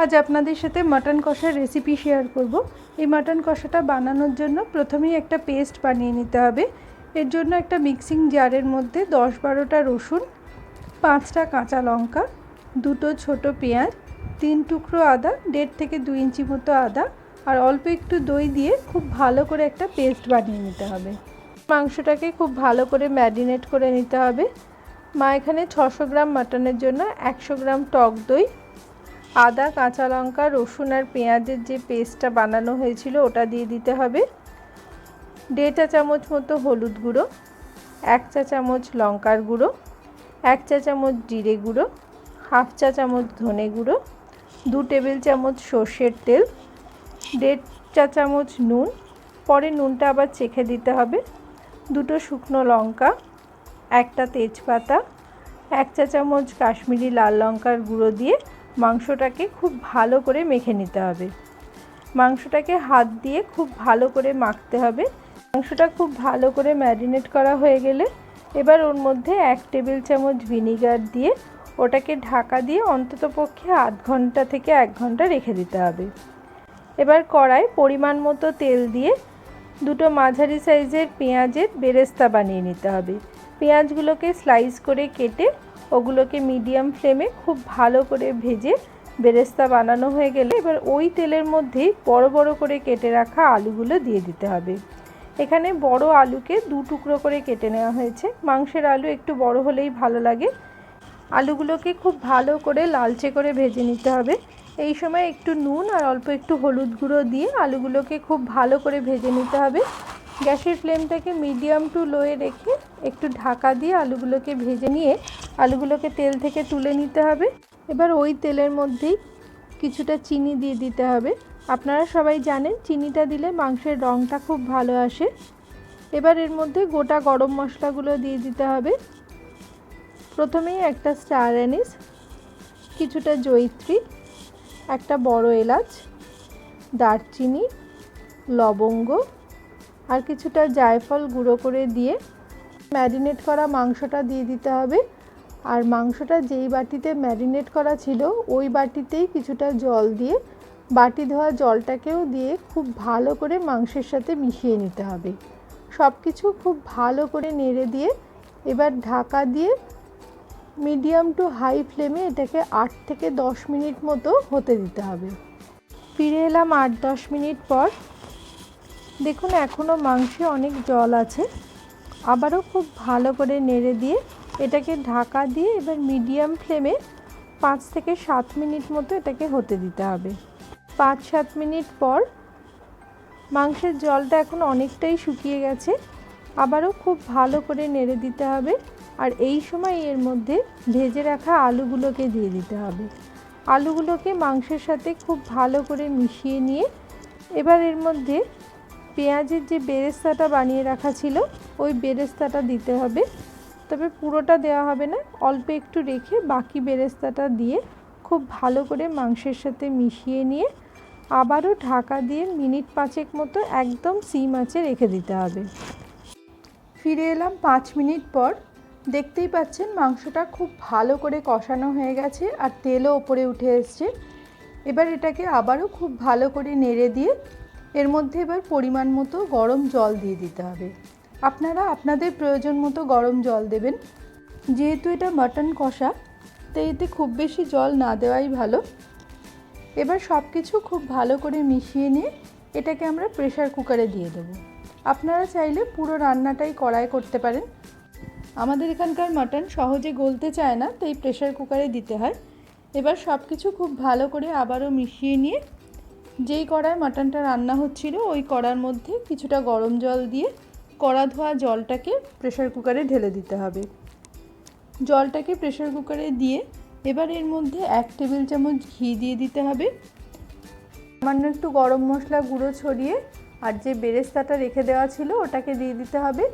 আজ আপনাদের সাথে মাটন কষার রেসিপি শেয়ার করব। এই মাটন কষাটা বানানোর জন্য প্রথমেই একটা পেস্ট বানিয়ে নিতে হবে। এর জন্য একটা মিক্সিং জারের মধ্যে 10-12টা রসুন, 5টা কাঁচা লঙ্কা, 2টো ছোটো পেঁয়াজ, 3 টুকরো আদা, 1.5 থেকে 2 ইঞ্চি মতো আদা আর অল্প একটু দই দিয়ে খুব ভালো করে একটা পেস্ট বানিয়ে নিতে হবে। মাংসটাকে খুব ভালো করে ম্যারিনেট করে নিতে হবে। মা এখানে 600 গ্রাম মাটনের জন্য 100 গ্রাম টক দই, আদা, কাঁচা লঙ্কা, রসুন আর পেঁয়াজের যে পেস্টটা বানানো হয়েছিল ওটা দিয়ে দিতে হবে। 1.5 চা চামচ মতো হলুদ গুঁড়ো, 1 চা চামচ লঙ্কার গুঁড়ো, 1 চা চামচ জিরে গুঁড়ো, 1/2 চা চামচ ধনে গুঁড়ো, 2 টেবিল চামচ সর্ষের তেল, 1.5 চা চামচ নুন, পরে নুনটা আবার চেখে দিতে হবে, 2টো শুকনো লঙ্কা, 1টা তেজপাতা, 1 চা চামচ কাশ্মীরি লাল লঙ্কার গুঁড়ো দিয়ে মাংসটাকে খুব ভালো করে মেখে নিতে হবে। মাংসটাকে হাত দিয়ে খুব ভালো করে মাখতে হবে। মাংসটা খুব ভালো করে ম্যারিনেট করা হয়ে গেলে এবার ওর মধ্যে 1 টেবিল চামচ ভিনিগার দিয়ে ওটাকে ঢাকা দিয়ে অন্ততপক্ষে আধ ঘন্টা থেকে 1 ঘন্টা রেখে দিতে হবে। এবার কড়ায় পরিমাণ মতো তেল দিয়ে 2টো মাঝারি সাইজের পেঁয়াজের বেরেস্তা বানিয়ে নিতে হবে। পেঁয়াজগুলোকে স্লাইস করে কেটে ওগুলোকে মিডিয়াম ফ্লেমে খুব ভালো করে ভেজে বেরেস্তা বানানো হয়ে গেলে এবার ওই তেলের মধ্যেই বড় বড় করে কেটে রাখা আলুগুলো দিয়ে দিতে হবে। এখানে বড় আলুকে 2 টুকরো করে কেটে নেওয়া হয়েছে। মাংসের আলু একটু বড় হলেই ভালো লাগে। আলুগুলোকে খুব ভালো করে লালচে করে ভেজে নিতে হবে। এই সময় একটু নুন আর অল্প একটু হলুদ গুঁড়ো দিয়ে আলুগুলোকে খুব ভালো করে ভেজে নিতে হবে। গ্যাসের ফ্লেমটাকে মিডিয়াম টু লোয়ে রেখে একটু ঢাকা দিয়ে আলুগুলোকে ভেজে নিয়ে আলুগুলোকে তেল থেকে তুলে নিতে হবে। এবার ওই তেলের মধ্যেই কিছুটা চিনি দিয়ে দিতে হবে। আপনারা সবাই জানেন চিনিটা দিলে মাংসের রঙটা খুব ভালো আসে। এবার এর মধ্যে গোটা গরম মশলাগুলো দিয়ে দিতে হবে। প্রথমেই একটা স্টার অ্যানিস, কিছুটা জয়িত্রী, একটা বড় এলাচ, দারচিনি, লবঙ্গ আর কিছুটা জায়ফল গুঁড়ো করে দিয়ে ম্যারিনেট করা মাংসটা দিয়ে দিতে হবে। আর মাংসটা যেই বাটিতে ম্যারিনেট করা ছিল ওই বাটিতেই কিছুটা জল দিয়ে বাটি ধোয়া জলটাকেও দিয়ে খুব ভালো করে মাংসের সাথে মিশিয়ে নিতে হবে। সব কিছু খুব ভালো করে নেড়ে দিয়ে এবার ঢাকা দিয়ে মিডিয়াম টু হাই ফ্লেমে এটাকে 8 থেকে 10 মিনিট মতো হতে দিতে হবে। ফিরে এলাম 8-10 মিনিট পর। দেখুন এখনও মাংসে অনেক জল আছে। আবারও খুব ভালো করে নেড়ে দিয়ে এটাকে ঢাকা দিয়ে এবার মিডিয়াম ফ্লেমে 5 থেকে 7 মিনিট মতো এটাকে হতে দিতে হবে। 5-7 মিনিট পর মাংসের জলটা এখন অনেকটাই শুকিয়ে গেছে। আবারও খুব ভালো করে নেড়ে দিতে হবে। আর এই সময় এর মধ্যে ভেজে রাখা আলুগুলোকে দিয়ে দিতে হবে। আলুগুলোকে মাংসের সাথে খুব ভালো করে মিশিয়ে নিয়ে এবার এর মধ্যে পেঁয়াজের যে বেরেস্তাটা বানিয়ে রাখা ছিল ওই বেরেস্তাটা দিতে হবে। তবে পুরোটা দেওয়া হবে না, অল্প একটু রেখে বাকি বেরেস্তাটা দিয়ে খুব ভালো করে মাংসের সাথে মিশিয়ে নিয়ে আবারও ঢাকা দিয়ে মিনিট 5 মতো একদম সিম আঁচে রেখে দিতে হবে। ফিরে এলাম 5 মিনিট পর। দেখতেই পাচ্ছেন মাংসটা খুব ভালো করে কষানো হয়ে গেছে আর তেলও ওপরে উঠে এসছে। এবার এটাকে আবারও খুব ভালো করে নেড়ে দিয়ে এর মধ্যে এবার পরিমাণ মতো গরম জল দিয়ে দিতে হবে। আপনারা আপনাদের প্রয়োজন মতো গরম জল দেবেন। যেহেতু এটা মাটন কষা তাই এতে খুব বেশি জল না দেওয়াই ভালো। এবার সব কিছু খুব ভালো করে মিশিয়ে নিয়ে এটাকে আমরা প্রেসার কুকারে দিয়ে দেবো। আপনারা চাইলে পুরো রান্নাটাই কড়াই করতে পারেন। আমাদের এখানকার মাটন সহজে গলতে চায় না, তাই প্রেসার কুকারে দিতে হয়। এবার সব কিছু খুব ভালো করে আবারও মিশিয়ে নিয়ে যেই কড়ায় মাটনটা রান্না হচ্ছিল ওই কড়ার মধ্যে কিছুটা গরম জল দিয়ে কড়া ধোয়া জলটাকে প্রেসার কুকারে ঢেলে দিতে হবে। জলটাকে প্রেসার কুকারে দিয়ে এবার এর মধ্যে 1 টেবিল চামচ ঘি দিয়ে দিতে হবে। সামান্য একটু গরম মশলা গুঁড়ো ছড়িয়ে আর যে বেরেস্তাটা রেখে দেওয়া ছিল ওটাকে দিয়ে দিতে হবে।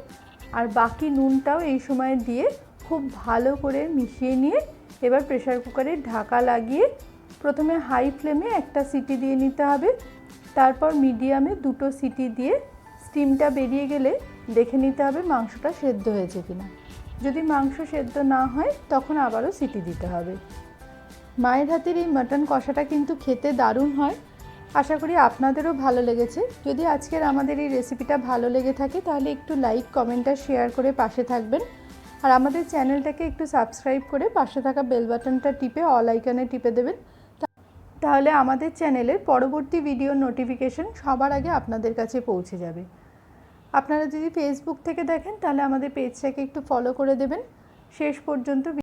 আর বাকি নুনটাও এই সময় দিয়ে খুব ভালো করে মিশিয়ে নিয়ে এবার প্রেসার কুকারে ঢাকা লাগিয়ে প্রথমে হাই ফ্লেমে একটা সিটি দিয়ে নিতে হবে। তারপর মিডিয়ামে 2টো সিটি দিয়ে স্টিমটা বেরিয়ে গেলে দেখে নিতে হবে মাংসটা সেদ্ধ হয়েছে কিনা। যদি মাংস সেদ্ধ না হয় তখন আবারও সিটি দিতে হবে। মায়ের হাতের এই মাটন কষাটা কিন্তু খেতে দারুণ হয়। আশা করি আপনাদেরও ভালো লেগেছে। যদি আজকের আমাদের এই রেসিপিটা ভালো লেগে থাকে তাহলে একটু লাইক, কমেন্ট আর শেয়ার করে পাশে থাকবেন। আর আমাদের চ্যানেলটাকে একটু সাবস্ক্রাইব করে পাশে থাকা বেল বাটনটা টিপে অল আইকনে টিপে দেবেন। তাহলে আমাদের চ্যানেলের পরবর্তী ভিডিও নোটিফিকেশন সবার আগে আপনাদের কাছে পৌঁছে যাবে। আপনারা যদি ফেসবুক থেকে দেখেন তাহলে আমাদের পেজটাকে একটু ফলো করে দেবেন। শেষ পর্যন্ত